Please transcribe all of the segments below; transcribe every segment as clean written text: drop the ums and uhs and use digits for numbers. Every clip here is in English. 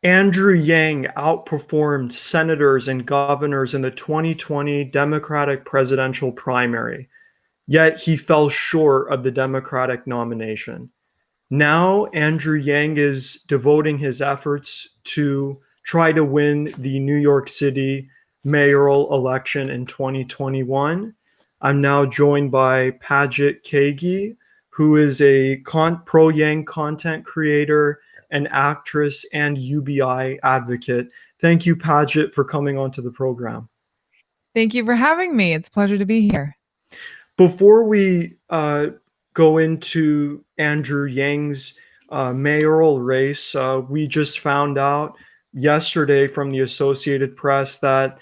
Andrew Yang outperformed senators and governors in the 2020 Democratic presidential primary, yet he fell short of the Democratic nomination. Now, Andrew Yang is devoting his efforts to try to win the New York City mayoral election in 2021. I'm now joined by Paget Kagy, who is a pro Yang content creator, an actress, and UBI advocate. Thank you, Paget, for coming onto the program. Thank you for having me. It's a pleasure to be here. Before we go into Andrew Yang's mayoral race, we just found out yesterday from the Associated Press that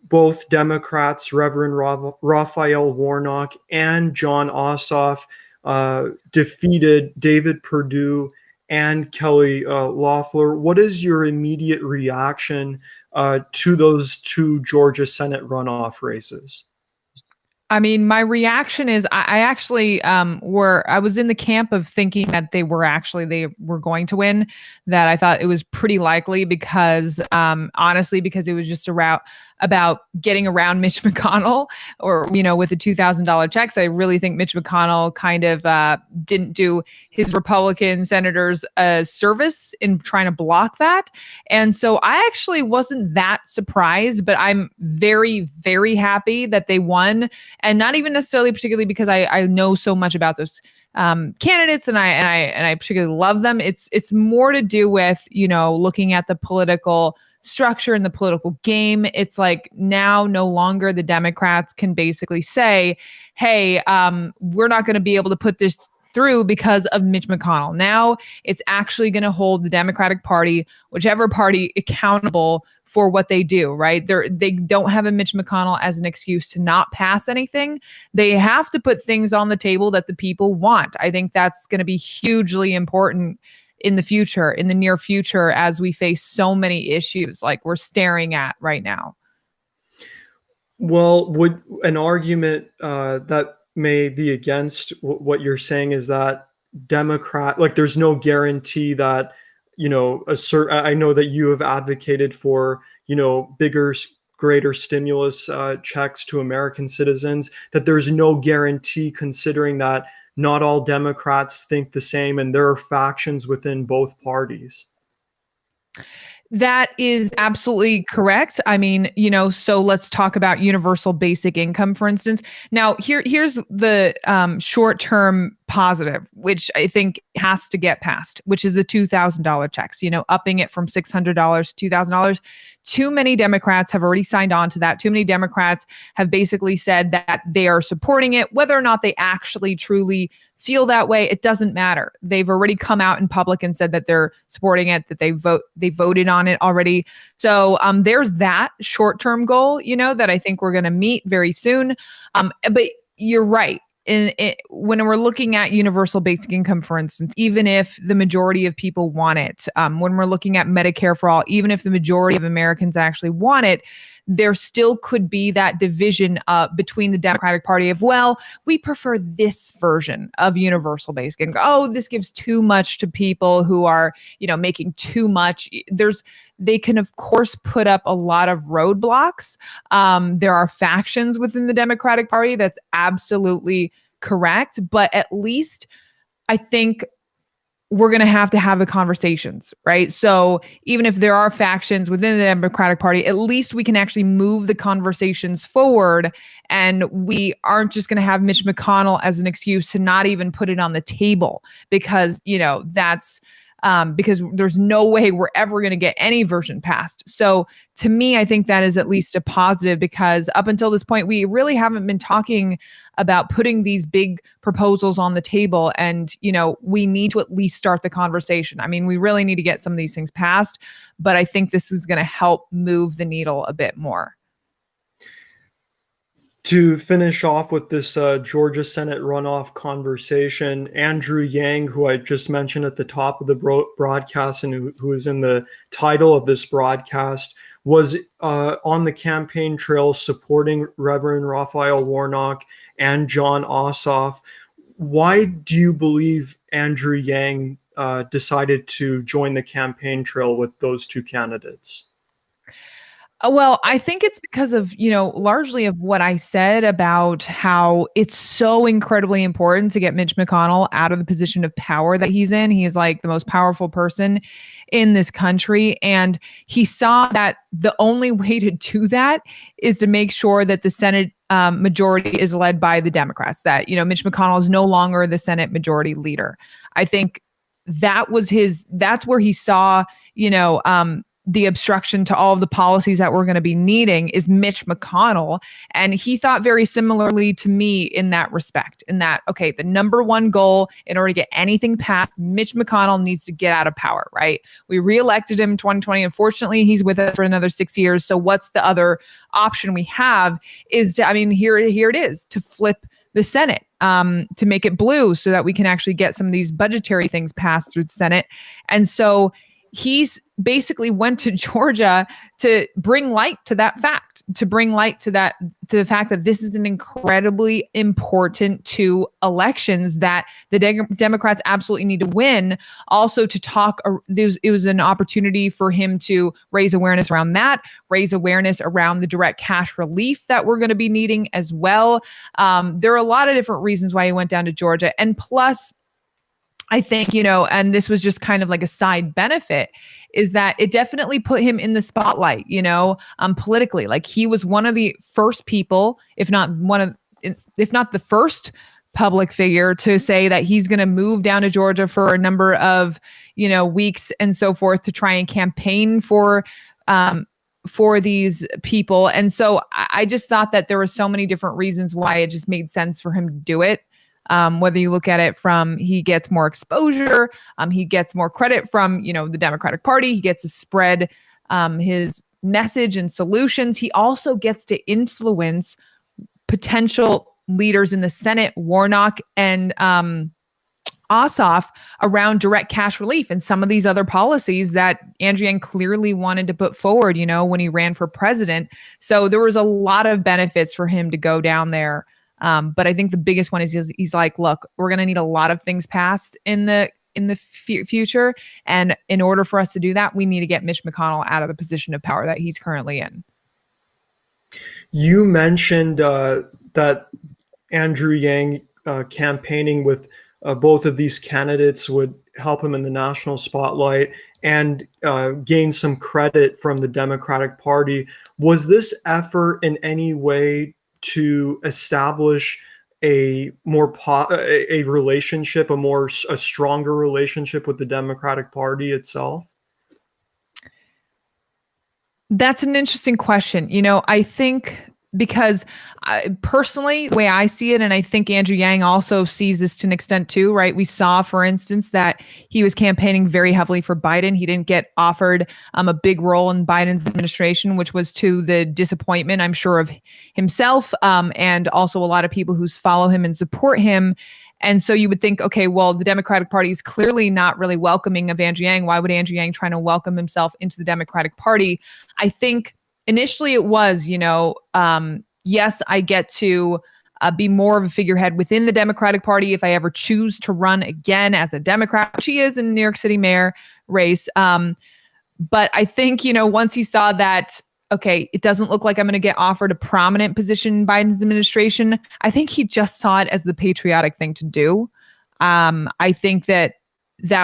both Democrats, Reverend Raphael Warnock and Jon Ossoff, defeated David Perdue and Kelly Loeffler. What is your immediate reaction to those two Georgia Senate runoff races? I mean, my reaction is I actually I was in the camp of thinking that they were going to win, that I thought it was pretty likely because honestly, because it was just about getting around Mitch McConnell, or, with the $2,000 checks. I really think Mitch McConnell kind of didn't do his Republican senators a service in trying to block that. And so I actually wasn't that surprised, but I'm very, very happy that they won. And not even necessarily particularly because I know so much about those candidates and I particularly love them. It's more to do with, looking at the political structure in the political game. It's like now no longer the Democrats can basically say, hey, we're not going to be able to put this through because of Mitch McConnell. Now it's actually going to hold the Democratic Party, whichever party, accountable for what they do, right? They don't have a Mitch McConnell as an excuse to not pass anything. They have to put things on the table that the people want. I think that's going to be hugely important in the near future, as we face so many issues like we're staring at right now. Well, would an argument that may be against what you're saying is that there's no guarantee that, I know that you have advocated for, bigger, greater stimulus checks to American citizens, that there's no guarantee, considering that not all Democrats think the same and there are factions within both parties. That is absolutely correct. I mean, so let's talk about universal basic income, for instance. Now, here's the short-term positive, which I think has to get passed, which is the $2,000 checks, upping it from $600 to $2,000. Too many Democrats have already signed on to that. Too many Democrats have basically said that they are supporting it. Whether or not they actually truly feel that way, it doesn't matter. They've already come out in public and said that they're supporting it, that they voted on it already. So there's that short-term goal, that I think we're going to meet very soon. But you're right. When we're looking at universal basic income, for instance, even if the majority of people want it, when we're looking at Medicare for all, even if the majority of Americans actually want it, there still could be that division between the Democratic Party of, well, we prefer this version of universal basic income. Oh, this gives too much to people who are, making too much. They can, of course, put up a lot of roadblocks. There are factions within the Democratic Party. That's absolutely correct. But at least I think we're going to have the conversations, right? So even if there are factions within the Democratic Party, at least we can actually move the conversations forward. And we aren't just going to have Mitch McConnell as an excuse to not even put it on the table, because, that's because there's no way we're ever going to get any version passed. So to me, I think that is at least a positive, because up until this point, we really haven't been talking about putting these big proposals on the table. And, we need to at least start the conversation. I mean, we really need to get some of these things passed, but I think this is going to help move the needle a bit more. To finish off with this Georgia Senate runoff conversation, Andrew Yang, who I just mentioned at the top of the broadcast and who is in the title of this broadcast, was on the campaign trail supporting Reverend Raphael Warnock and Jon Ossoff. Why do you believe Andrew Yang decided to join the campaign trail with those two candidates? Well, I think it's because of, largely of what I said about how it's so incredibly important to get Mitch McConnell out of the position of power that he's in. He is like the most powerful person in this country. And he saw that the only way to do that is to make sure that the Senate majority is led by the Democrats, that, Mitch McConnell is no longer the Senate majority leader. I think that's where he saw, the obstruction to all of the policies that we're going to be needing is Mitch McConnell. And he thought very similarly to me in that respect, in that, okay, the number one goal in order to get anything passed, Mitch McConnell needs to get out of power, right? We reelected him in 2020. Unfortunately, he's with us for another 6 years. So what's the other option we have is here it is, to flip the Senate, to make it blue so that we can actually get some of these budgetary things passed through the Senate. And so he's basically went to Georgia to bring light to that fact, to the fact that this is an incredibly important two elections that the Democrats absolutely need to win. Also to talk, it was an opportunity for him to raise awareness around that, raise awareness around the direct cash relief that we're going to be needing as well. There are a lot of different reasons why he went down to Georgia. And plus, I think, and this was just kind of like a side benefit, is that it definitely put him in the spotlight, politically. Like he was one of the first people, if not the first public figure to say that he's going to move down to Georgia for a number of, weeks and so forth to try and campaign for these people. And so I just thought that there were so many different reasons why it just made sense for him to do it. Whether you look at it from he gets more exposure, he gets more credit from, the Democratic Party, he gets to spread his message and solutions. He also gets to influence potential leaders in the Senate, Warnock and Ossoff, around direct cash relief and some of these other policies that Andrew Yang clearly wanted to put forward, when he ran for president. So there was a lot of benefits for him to go down there. But I think the biggest one is he's like, look, we're going to need a lot of things passed in the future. And in order for us to do that, we need to get Mitch McConnell out of the position of power that he's currently in. You mentioned that Andrew Yang campaigning with both of these candidates would help him in the national spotlight and gain some credit from the Democratic Party. Was this effort in any way to establish a relationship, a stronger relationship with the Democratic Party itself? That's an interesting question. I think because personally, the way I see it, and I think Andrew Yang also sees this to an extent too, right? We saw, for instance, that he was campaigning very heavily for Biden. He didn't get offered a big role in Biden's administration, which was to the disappointment, I'm sure, of himself and also a lot of people who follow him and support him. And so you would think, okay, well, the Democratic Party is clearly not really welcoming of Andrew Yang. Why would Andrew Yang try to welcome himself into the Democratic Party? I think initially it was, yes, I get to be more of a figurehead within the Democratic Party if I ever choose to run again as a Democrat, which he is in the New York City mayor race. But I think, once he saw that, okay, it doesn't look like I'm going to get offered a prominent position in Biden's administration, I think he just saw it as the patriotic thing to do. I think that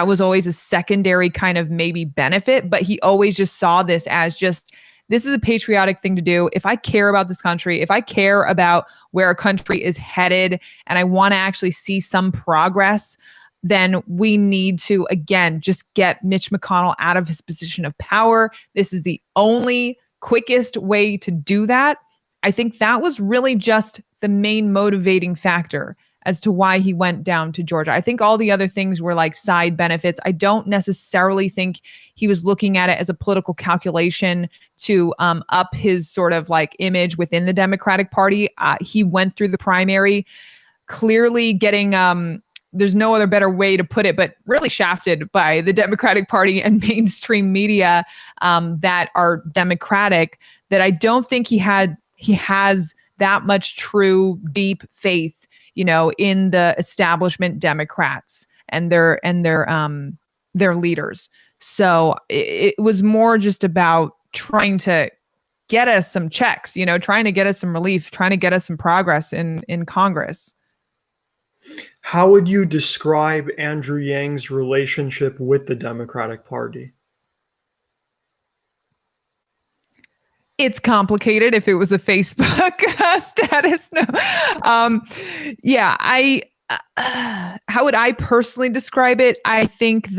was always a secondary kind of maybe benefit, but he always just saw this as just, this is a patriotic thing to do. If I care about this country, if I care about where our country is headed, and I want to actually see some progress, then we need to, again, just get Mitch McConnell out of his position of power. This is the only quickest way to do that. I think that was really just the main motivating factor as to why he went down to Georgia. I think all the other things were like side benefits. I don't necessarily think he was looking at it as a political calculation to up his sort of like image within the Democratic Party. He went through the primary clearly getting, there's no other better way to put it, but really shafted by the Democratic Party and mainstream media that are Democratic, that I don't think he has that much true, deep faith, in the establishment Democrats and their their leaders. So it was more just about trying to get us some checks, trying to get us some relief, trying to get us some progress in Congress. How would you describe Andrew Yang's relationship with the Democratic Party? It's complicated. If it was a Facebook status, no. Yeah, how would I personally describe it? I think,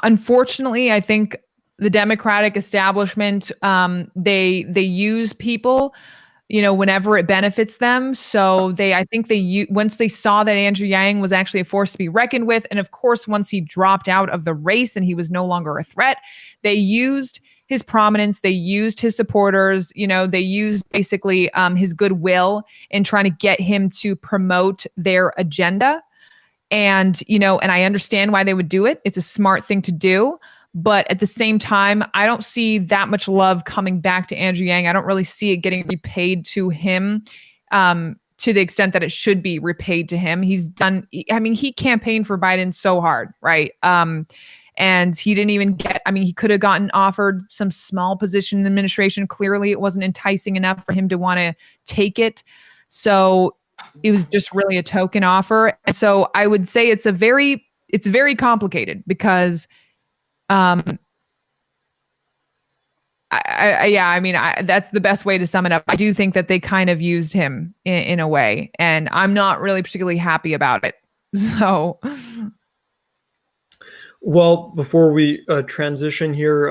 unfortunately, the Democratic establishment, they use people, whenever it benefits them. So once they saw that Andrew Yang was actually a force to be reckoned with, and of course, once he dropped out of the race and he was no longer a threat, they used his prominence, they used his supporters, they used basically his goodwill in trying to get him to promote their agenda. And, and I understand why they would do it. It's a smart thing to do. But at the same time, I don't see that much love coming back to Andrew Yang. I don't really see it getting repaid to him to the extent that it should be repaid to him. He campaigned for Biden so hard, right? And he didn't even he could have gotten offered some small position in the administration. Clearly, it wasn't enticing enough for him to want to take it. So it was just really a token offer. And so I would say it's very complicated because that's the best way to sum it up. I do think that they kind of used him in a way, and I'm not really particularly happy about it. So, well, before we transition here,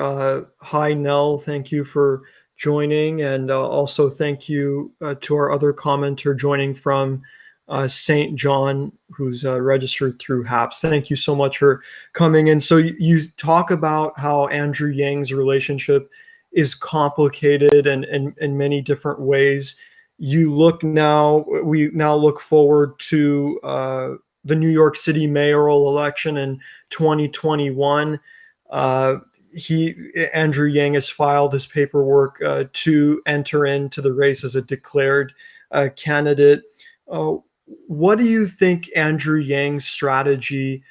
hi Nell, thank you for joining, and also thank you to our other commenter joining from St. John, who's registered through HAPS. Thank you so much for coming in. So you talk about how Andrew Yang's relationship is complicated and in many different ways. We now look forward to the New York City mayoral election in 2021. Andrew Yang has filed his paperwork to enter into the race as a declared candidate. What do you think Andrew Yang's strategy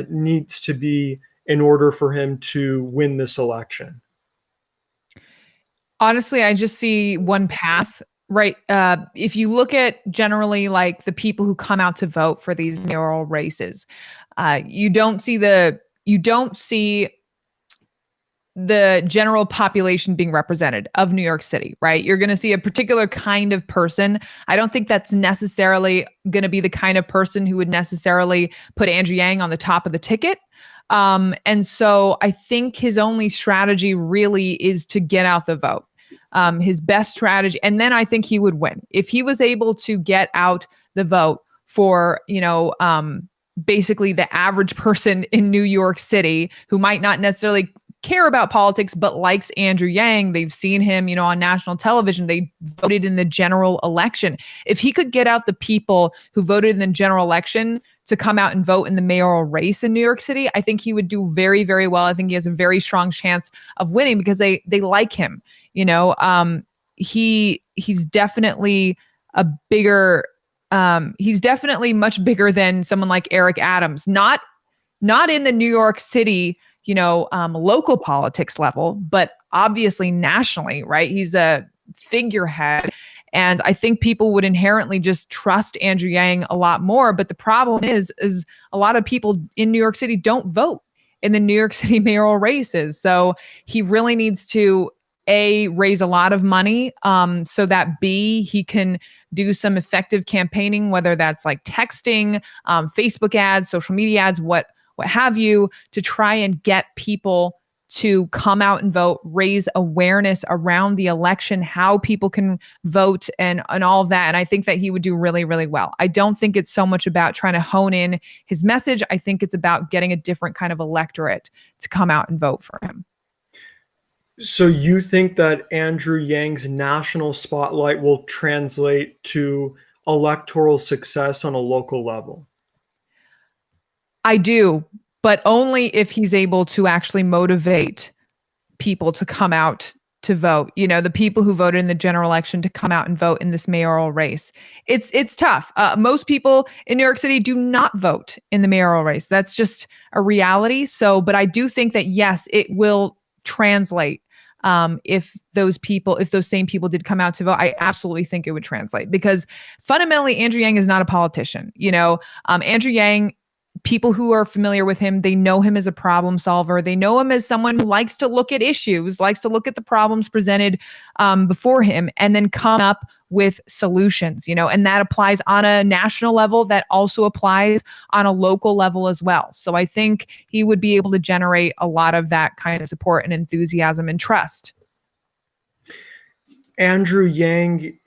needs to be in order for him to win this election? Honestly, I just see one path, right? If you look at generally like the people who come out to vote for these mayoral races, you don't see the general population being represented of New York City, right? You're going to see a particular kind of person. I don't think that's necessarily going to be the kind of person who would necessarily put Andrew Yang on the top of the ticket. And so I think his only strategy really is to get out the vote. His best strategy, and then I think he would win if he was able to get out the vote for, basically the average person in New York City who might not necessarily care about politics, but likes Andrew Yang. They've seen him, on national television. They voted in the general election. If he could get out the people who voted in the general election to come out and vote in the mayoral race in New York City, I think he would do very, very well. I think he has a very strong chance of winning because they like him. He's definitely he's definitely much bigger than someone like Eric Adams. Not in the New York City, local politics level, but obviously nationally, right? He's a figurehead. And I think people would inherently just trust Andrew Yang a lot more. But the problem is a lot of people in New York City don't vote in the New York City mayoral races. So he really needs to raise a lot of money so that he can do some effective campaigning, whether that's like texting, Facebook ads, social media ads, what have you, to try and get people to come out and vote, raise awareness around the election, how people can vote and all of that. And I think that he would do really, really well. I don't think it's so much about trying to hone in his message. I think it's about getting a different kind of electorate to come out and vote for him. So you think that Andrew Yang's national spotlight will translate to electoral success on a local level? I do, but only if he's able to actually motivate people to come out to vote, the people who voted in the general election to come out and vote in this mayoral race. It's tough. Most people in New York City do not vote in the mayoral race. That's just a reality. So, but I do think that, yes, it will translate. If those same people did come out to vote, I absolutely think it would translate, because fundamentally, Andrew Yang is not a politician. Andrew Yang, people who are familiar with him, they know him as a problem solver. They know him as someone who likes to look at issues, likes to look at the problems presented before him, and then come up with solutions, and that applies on a national level. That also applies on a local level as well. So I think he would be able to generate a lot of that kind of support and enthusiasm and trust. Andrew Yang,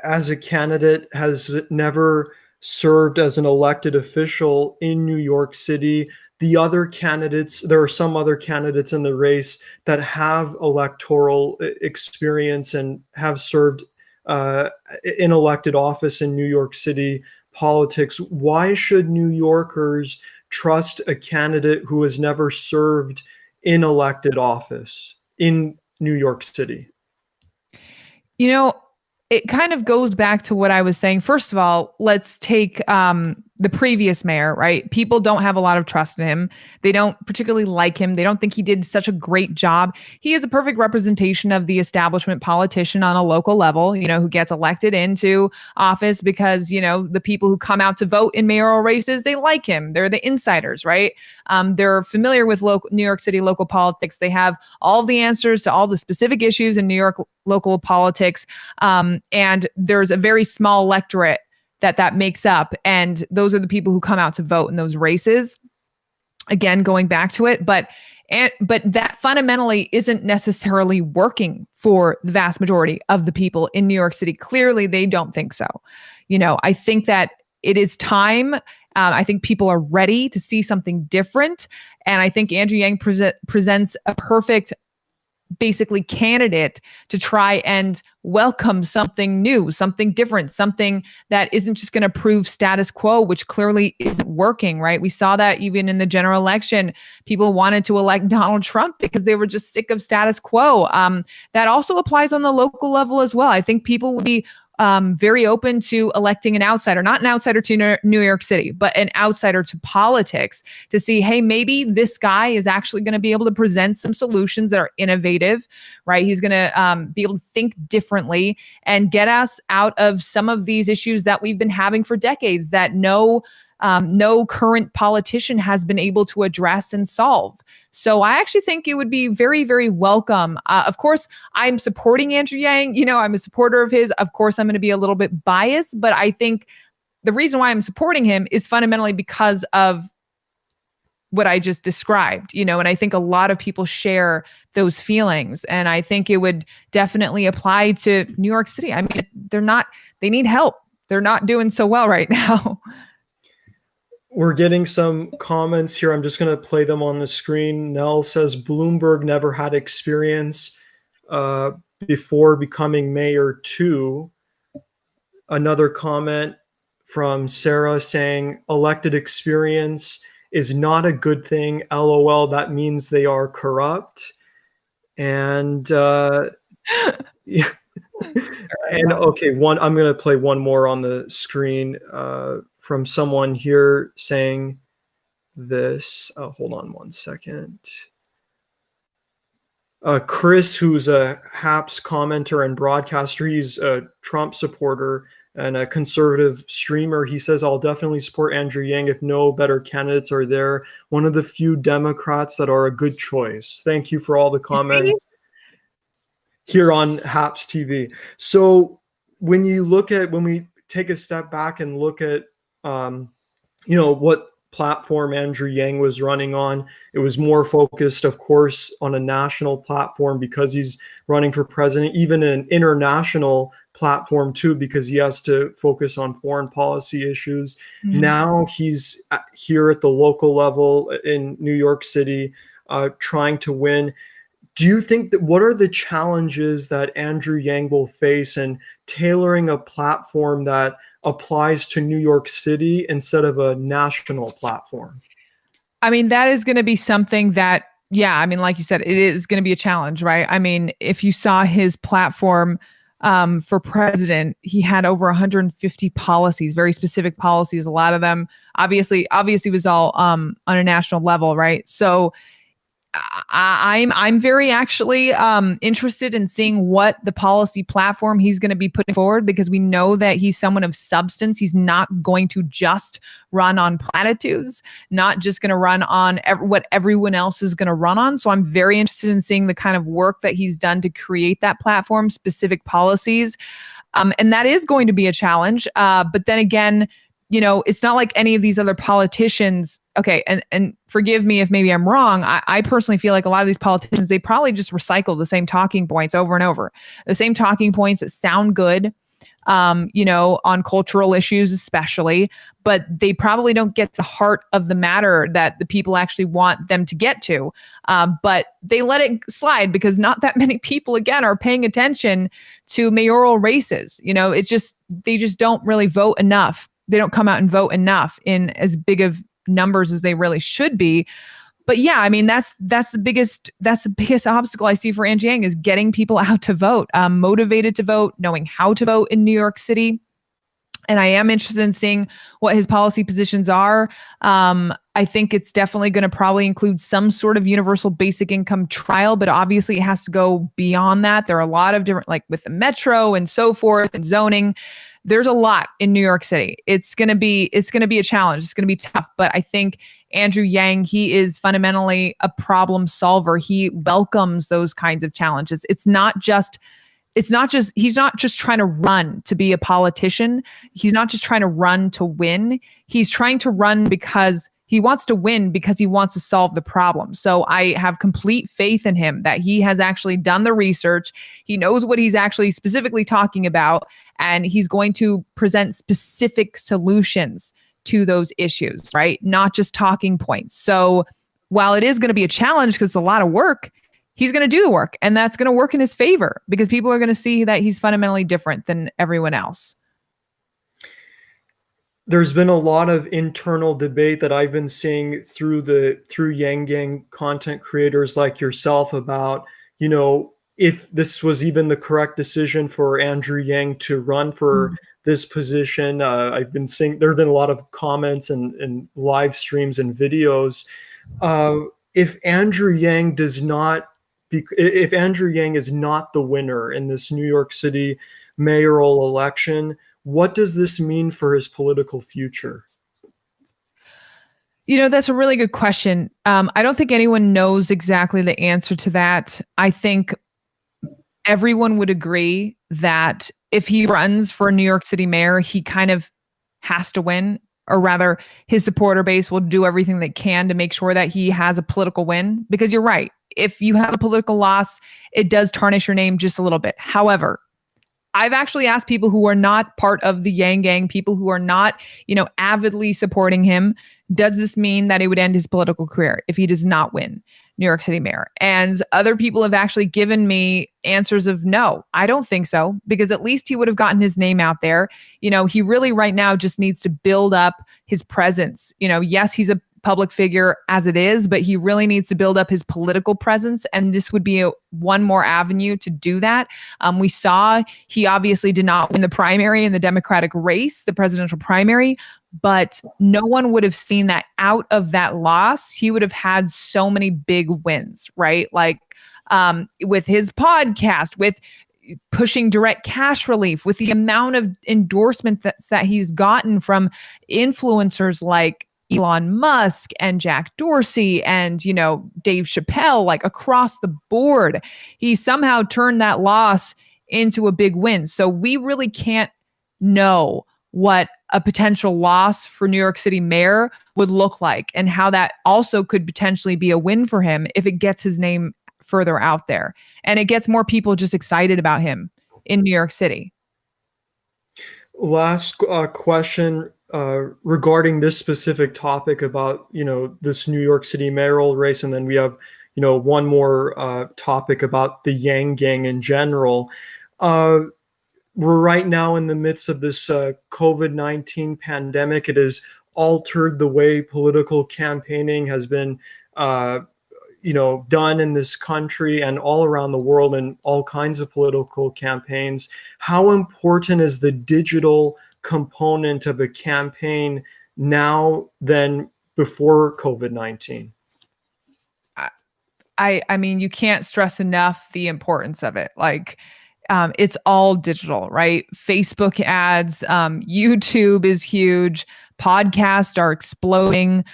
as a candidate, has never served as an elected official in New York City. The other candidates, there are some other candidates in the race that have electoral experience and have served in elected office in New York City politics. Why should New Yorkers trust a candidate who has never served in elected office in New York City? It kind of goes back to what I was saying. First of all, let's take the previous mayor, right? People don't have a lot of trust in him. They don't particularly like him. They don't think he did such a great job. He is a perfect representation of the establishment politician on a local level, who gets elected into office because, the people who come out to vote in mayoral races, they like him. They're the insiders, right? They're familiar with New York City local politics. They have all of the answers to all the specific issues in New York local politics. And there's a very small electorate that makes up. And those are the people who come out to vote in those races. Again, going back to it, but that fundamentally isn't necessarily working for the vast majority of the people in New York City. Clearly, they don't think so. I think that it is time. I think people are ready to see something different. And I think Andrew Yang presents a perfect basically candidate to try and welcome something new, something different, something that isn't just going to prove status quo, which clearly isn't working, right? We saw that even in the general election. People wanted to elect Donald Trump because they were just sick of status quo. That also applies on the local level as well. I think people would be very open to electing an outsider, not an outsider to New York City, but an outsider to politics, to see, hey, maybe this guy is actually going to be able to present some solutions that are innovative, right? He's going to be able to think differently and get us out of some of these issues that we've been having for decades that no current politician has been able to address and solve. So I actually think it would be very, very welcome. Of course, I'm supporting Andrew Yang. I'm a supporter of his. Of course, I'm going to be a little bit biased, but I think the reason why I'm supporting him is fundamentally because of what I just described, and I think a lot of people share those feelings. And I think it would definitely apply to New York City. I mean, they need help. They're not doing so well right now. We're getting some comments here. I'm just going to play them on the screen. Nell says Bloomberg never had experience before becoming mayor too. Another comment from Sarah saying elected experience is not a good thing. LOL, that means they are corrupt. And yeah. And okay, I'm going to play one more on the screen from someone here saying this. Hold on one second. Chris, who's a HAPS commenter and broadcaster, he's a Trump supporter and a conservative streamer. He says, I'll definitely support Andrew Yang if no better candidates are there. One of the few Democrats that are a good choice. Thank you for all the comments here on HAPS TV. So when we take a step back and look at, what platform Andrew Yang was running on, it was more focused, of course, on a national platform because he's running for president, even an international platform too, because he has to focus on foreign policy issues. Mm-hmm. Now he's here at the local level in New York City, trying to win. Do you think what are the challenges that Andrew Yang will face in tailoring a platform that applies to New York City instead of a national platform? I mean, that is going to be something that Yeah, I mean, like you said, it is going to be a challenge, right? I mean, if you saw his platform for president, he had over 150 policies, very specific policies. A lot of them, obviously, was all on a national level, right? So I'm very actually interested in seeing what the policy platform he's going to be putting forward, because we know that he's someone of substance. He's not going to just run on platitudes, not just going to run on what everyone else is going to run on. So I'm very interested in seeing the kind of work that he's done to create that platform, specific policies. And that is going to be a challenge. But then again, it's not like any of these other politicians. Okay, and forgive me if maybe I'm wrong. I personally feel like a lot of these politicians, they probably just recycle the same talking points over and over. The same talking points that sound good, on cultural issues especially, but they probably don't get to the heart of the matter that the people actually want them to get to. But they let it slide because not that many people, again, are paying attention to mayoral races. They just don't really vote enough. They don't come out and vote enough in as big of numbers as they really should be. But yeah, I mean, that's the biggest obstacle I see for Andrew Yang, is getting people out to vote, motivated to vote, knowing how to vote in New York City. And I am interested in seeing what his policy positions are. I think it's definitely going to probably include some sort of universal basic income trial, but obviously it has to go beyond that. There are a lot of different, like with the metro and so forth and zoning. There's a lot in New York City. It's going to be a challenge. It's going to be tough, but I think Andrew Yang, he is fundamentally a problem solver. He welcomes those kinds of challenges. He's not just trying to run to be a politician. He's not just trying to run to win. He's trying to run because he wants to win, because he wants to solve the problem. So I have complete faith in him that he has actually done the research. He knows what he's actually specifically talking about, and he's going to present specific solutions to those issues, right? Not just talking points. So while it is going to be a challenge because it's a lot of work, he's going to do the work, and that's going to work in his favor because people are going to see that he's fundamentally different than everyone else. There's been a lot of internal debate that I've been seeing through Yang Gang content creators like yourself about, if this was even the correct decision for Andrew Yang to run for this position. I've been seeing there have been a lot of comments and live streams and videos. If Andrew Yang is not the winner in this New York City mayoral election, what does this mean for his political future? That's a really good question. I don't think anyone knows exactly the answer to that. I think everyone would agree that if he runs for New York City mayor, he kind of has to win, or rather his supporter base will do everything they can to make sure that he has a political win, because you're right. If you have a political loss, it does tarnish your name just a little bit. However, I've actually asked people who are not part of the Yang Gang, people who are not, avidly supporting him, does this mean that it would end his political career if he does not win New York City mayor? And other people have actually given me answers of no, I don't think so, because at least he would have gotten his name out there. He really right now just needs to build up his presence. Yes, he's a public figure as it is, but he really needs to build up his political presence. And this would be one more avenue to do that. We saw he obviously did not win the primary in the Democratic race, the presidential primary, but no one would have seen that out of that loss. He would have had so many big wins, right? Like with his podcast, with pushing direct cash relief, with the amount of endorsement that he's gotten from influencers like Elon Musk and Jack Dorsey and, Dave Chappelle, like across the board. He somehow turned that loss into a big win. So we really can't know what a potential loss for New York City mayor would look like, and how that also could potentially be a win for him if it gets his name further out there and it gets more people just excited about him in New York City. Last question regarding this specific topic about, this New York City mayoral race. And then we have, one more topic about the Yang Gang in general. We're right now in the midst of this COVID-19 pandemic. It has altered the way political campaigning has been done in this country and all around the world in all kinds of political campaigns. How important is the digital component of a campaign now than before COVID-19? I mean, you can't stress enough the importance of it. Like, it's all digital, right? Facebook ads, YouTube is huge. Podcasts are exploding.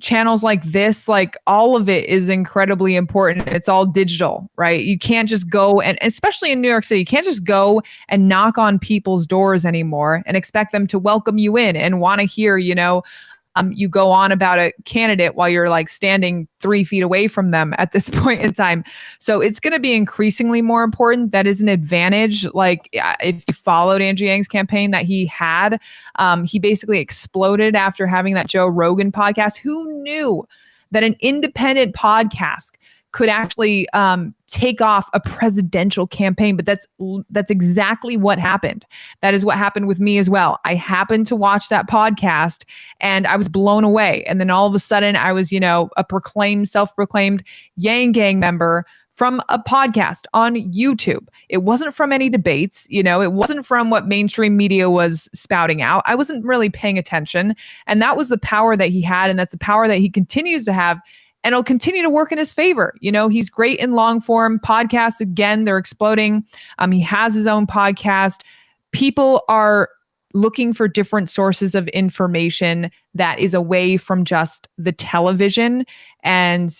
Channels like this, like all of it is incredibly important. It's all digital, right? You can't just go, and especially in New York City, you can't just go and knock on people's doors anymore and expect them to welcome you in and want to hear, you go on about a candidate while you're like standing 3 feet away from them at this point in time. So it's going to be increasingly more important. That is an advantage. Like if you followed Andrew Yang's campaign that he had, he basically exploded after having that Joe Rogan podcast. Who knew that an independent podcast could actually take off a presidential campaign? But that's exactly what happened. That is what happened with me as well. I happened to watch that podcast and I was blown away. And then all of a sudden I was, a self-proclaimed Yang Gang member from a podcast on YouTube. It wasn't from any debates, it wasn't from what mainstream media was spouting out. I wasn't really paying attention. And that was the power that he had. And that's the power that he continues to have. And it'll continue to work in his favor. He's great in long form podcasts. Again, they're exploding. He has his own podcast. People are looking for different sources of information that is away from just the television. And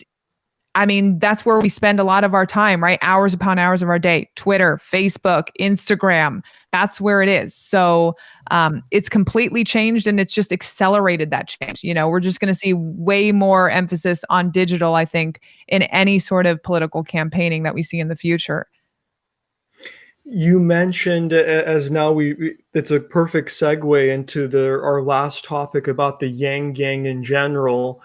I mean, that's where we spend a lot of our time, right? Hours upon hours of our day. Twitter, Facebook, Instagram. That's where it is. So it's completely changed and it's just accelerated that change. We're just going to see way more emphasis on digital, I think, in any sort of political campaigning that we see in the future. You mentioned, as now it's a perfect segue into our last topic about the Yang Gang in general.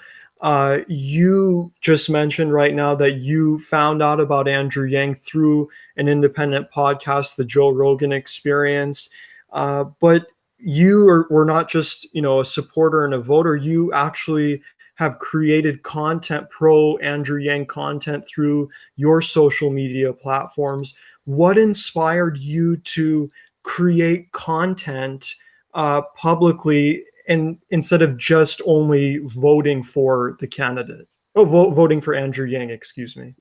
You just mentioned right now that you found out about Andrew Yang through an independent podcast, the Joe Rogan Experience. But you were not just, a supporter and a voter. You actually have created content, pro Andrew Yang content through your social media platforms. What inspired you to create content publicly, and instead of just only voting for the candidate, voting for Andrew Yang, excuse me?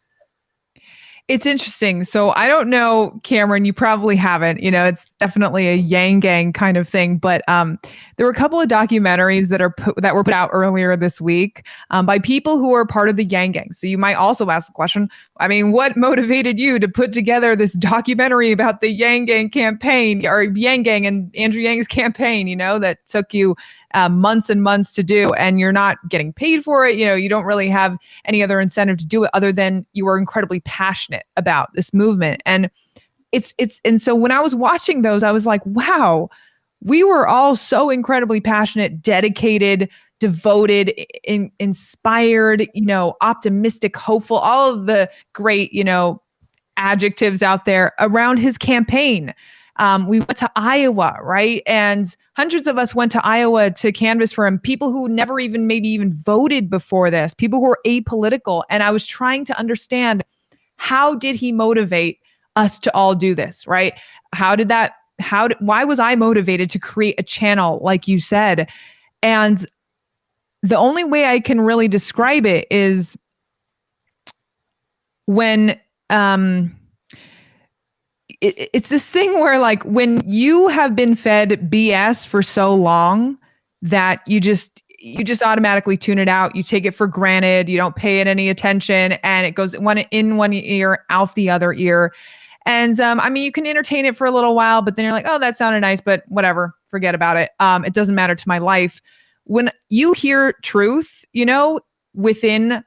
It's interesting. So I don't know, Cameron, you probably haven't, it's definitely a Yang Gang kind of thing, but there were a couple of documentaries that were put out earlier this week by people who are part of the Yang Gang. So you might also ask the question, I mean, what motivated you to put together this documentary about the Yang Gang campaign, or Yang Gang and Andrew Yang's campaign, that took you months and months to do, and you're not getting paid for it. You don't really have any other incentive to do it other than you are incredibly passionate about this movement. And and so when I was watching those, I was like, wow, we were all so incredibly passionate, dedicated, devoted, inspired, optimistic, hopeful, all of the great, adjectives out there around his campaign. We went to Iowa, right? And hundreds of us went to Iowa to canvass for him. People who never even voted before this, people who were apolitical. And I was trying to understand, how did he motivate us to all do this, right? Why was I motivated to create a channel, like you said? And the only way I can really describe it is when, it's this thing where, like, when you have been fed BS for so long that you just automatically tune it out. You take it for granted. You don't pay it any attention, and it goes in one ear, out the other ear. And I mean, you can entertain it for a little while, but then you're like, oh, that sounded nice, but whatever, forget about it. It doesn't matter to my life. When you hear truth, within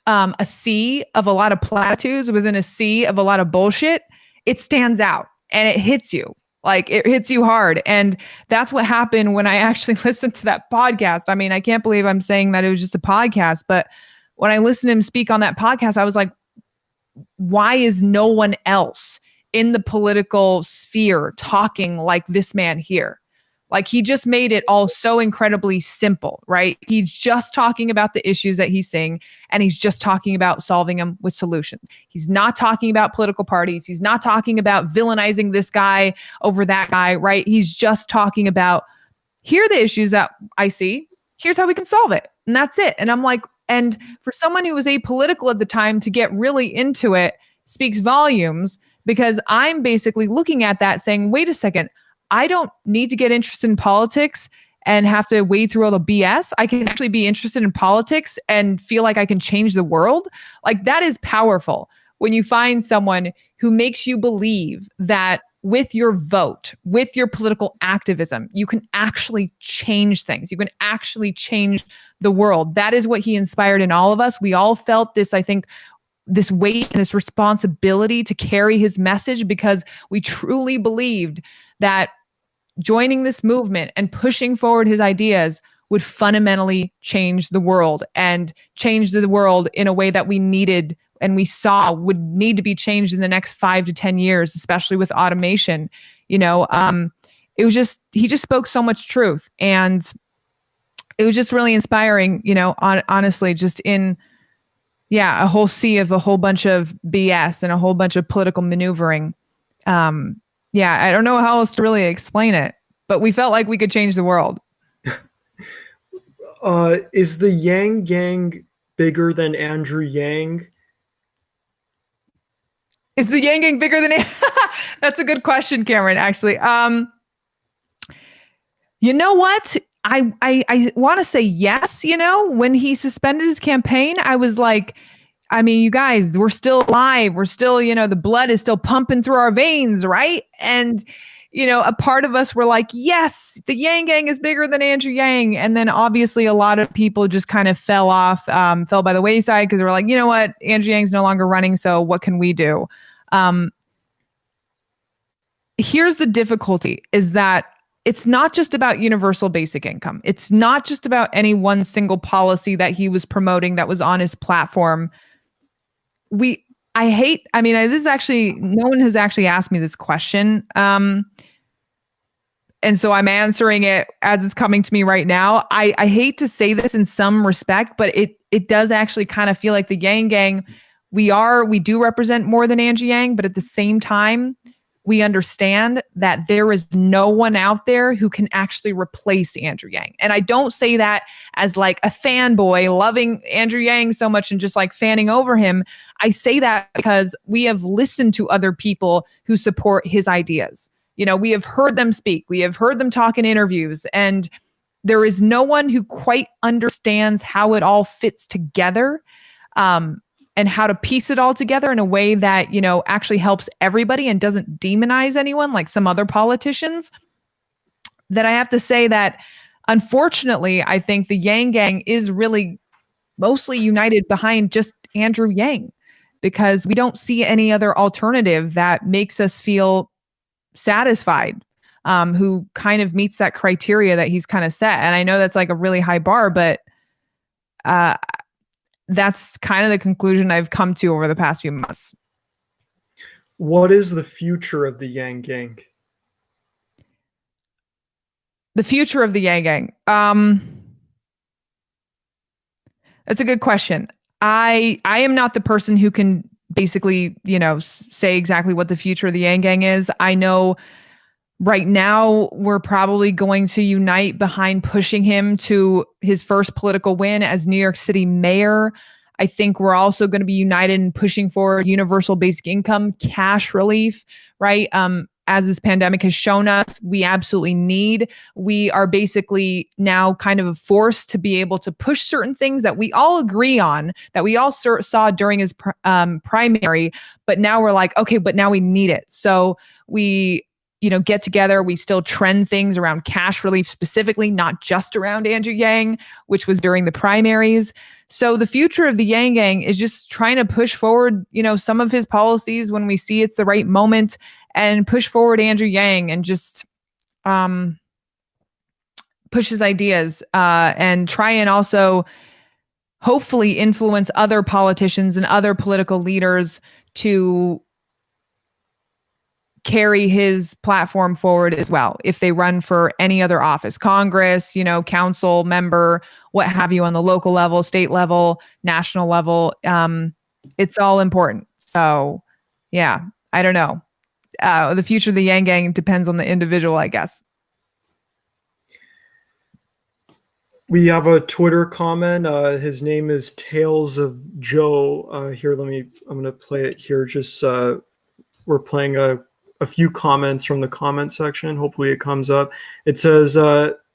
a sea of a lot of platitudes, within a sea of a lot of bullshit, it stands out and it hits you. Like, it hits you hard. And that's what happened when I actually listened to that podcast. I mean, I can't believe I'm saying that it was just a podcast, but when I listened to him speak on that podcast, I was like, why is no one else in the political sphere talking like this man here? Like he just made it all so incredibly simple, right? He's just talking about the issues that he's seeing, and he's just talking about solving them with solutions. He's not talking about political parties. He's not talking about villainizing this guy over that guy, right? He's just talking about, here are the issues that I see. Here's how we can solve it. And that's it. And I'm like, and for someone who was apolitical at the time to get really into it speaks volumes, because I'm basically looking at that saying, wait a second, I don't need to get interested in politics and have to wade through all the BS. I can actually be interested in politics and feel like I can change the world. Like that is powerful when you find someone who makes you believe that with your vote, with your political activism, you can actually change things. You can actually change the world. That is what he inspired in all of us. We all felt this, I think, this weight, this responsibility to carry his message, because we truly believed that joining this movement and pushing forward his ideas would fundamentally change the world, and change the world in a way that we needed and we saw would need to be changed in the next 5 to 10 years, especially with automation. It was just, he just spoke so much truth, and it was just really inspiring, honestly, just in, a whole sea of a whole bunch of BS and a whole bunch of political maneuvering. I don't know how else to really explain it, but we felt like we could change the world. Is the Yang Gang bigger than Andrew Yang? Is the Yang Gang bigger than? That's a good question, Cameron. Actually, you know what? I want to say yes. When he suspended his campaign, I was like, I mean, you guys, we're still alive. We're still, the blood is still pumping through our veins, right? And, a part of us were like, yes, the Yang Gang is bigger than Andrew Yang. And then obviously a lot of people just kind of fell by the wayside, because they were like, you know what, Andrew Yang's no longer running, so what can we do? Here's the difficulty, is that it's not just about universal basic income. It's not just about any one single policy that he was promoting that was on his platform. This is actually, no one has actually asked me this question. And so I'm answering it as it's coming to me right now. I hate to say this in some respect, but it does actually kind of feel like the Yang Gang, we do represent more than Andrew Yang, but at the same time, we understand that there is no one out there who can actually replace Andrew Yang. And I don't say that as like a fanboy loving Andrew Yang so much and just like fanning over him. I say that because we have listened to other people who support his ideas. We have heard them speak. We have heard them talk in interviews, and there is no one who quite understands how it all fits together. And how to piece it all together in a way that, actually helps everybody and doesn't demonize anyone like some other politicians. That I have to say that, unfortunately, I think the Yang Gang is really mostly united behind just Andrew Yang, because we don't see any other alternative that makes us feel satisfied, who kind of meets that criteria that he's kind of set. And I know that's like a really high bar, but that's kind of the conclusion I've come to over the past few months. What is the future of the Yang Gang? The future of the Yang Gang. That's a good question. I am not the person who can basically, say exactly what the future of the Yang Gang is. I know right now we're probably going to unite behind pushing him to his first political win as New York City mayor. I think we're also going to be united in pushing for universal basic income, cash relief, right? As this pandemic has shown us, we absolutely need. We are basically now kind of forced to be able to push certain things that we all agree on, that we all saw during his primary, but now we're like, okay, but now we need it. So we get together. We still trend things around cash relief specifically, not just around Andrew Yang, which was during the primaries. So the future of the Yang Gang is just trying to push forward, some of his policies when we see it's the right moment, and push forward Andrew Yang and just push his ideas and try and also hopefully influence other politicians and other political leaders to carry his platform forward as well if they run for any other office, Congress, council member, what have you, on the local level, state level, national level. It's all important. So yeah, I don't know. The future of the Yang Gang depends on the individual, I guess. We have a Twitter comment. His name is Tales of Joe. Here, I'm going to play it here. Just we're playing a few comments from the comment section. Hopefully it comes up. It says,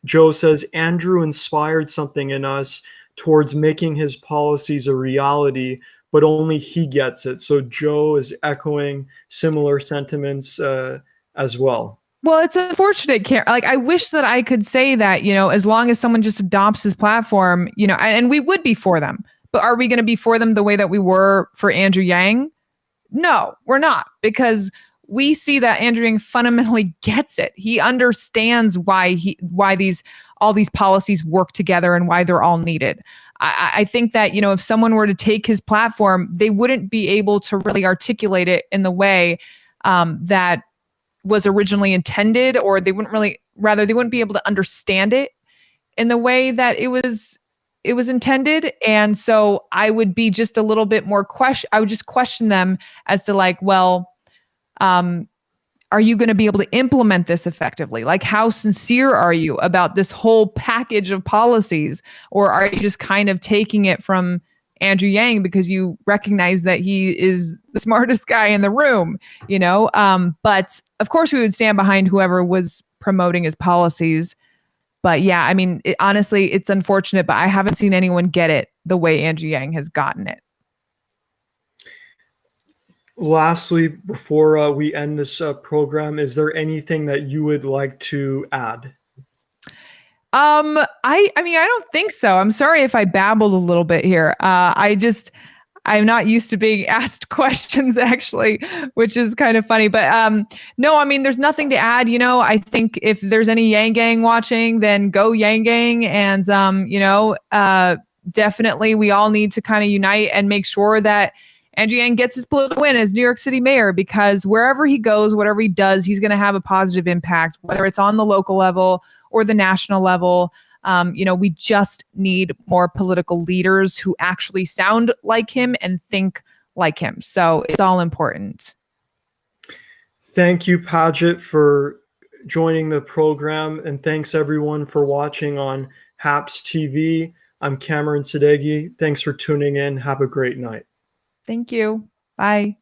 Joe says, Andrew inspired something in us towards making his policies a reality, but only he gets it. So Joe is echoing similar sentiments as well. Well, it's unfortunate. Like, I wish that I could say that, as long as someone just adopts his platform, and we would be for them. But are we going to be for them the way that we were for Andrew Yang? No, we're not, because we see that Andrew Yang fundamentally gets it. He understands why all these policies work together and why they're all needed. I think that, if someone were to take his platform, they wouldn't be able to really articulate it in the way that was originally intended, or they wouldn't be able to understand it in the way that it was intended. And so I would be just a little bit more I would just question them as to, like, well, are you going to be able to implement this effectively? Like, how sincere are you about this whole package of policies? Or are you just kind of taking it from Andrew Yang because you recognize that he is the smartest guy in the room, But of course we would stand behind whoever was promoting his policies. But yeah, I mean, honestly, it's unfortunate, but I haven't seen anyone get it the way Andrew Yang has gotten it. Lastly, before we end this program, is there anything that you would like to add? I mean, I don't think so. I'm sorry if I babbled a little bit here. I'm not used to being asked questions, actually, which is kind of funny. But no, I mean, there's nothing to add. I think if there's any Yang Gang watching, then go Yang Gang. And, definitely we all need to kind of unite and make sure that Andrew Yang gets his political win as New York City mayor, because wherever he goes, whatever he does, he's going to have a positive impact, whether it's on the local level or the national level. We just need more political leaders who actually sound like him and think like him. So it's all important. Thank you, Paget, for joining the program. And thanks everyone for watching on HAPS TV. I'm Cameron Sadeghi. Thanks for tuning in. Have a great night. Thank you. Bye.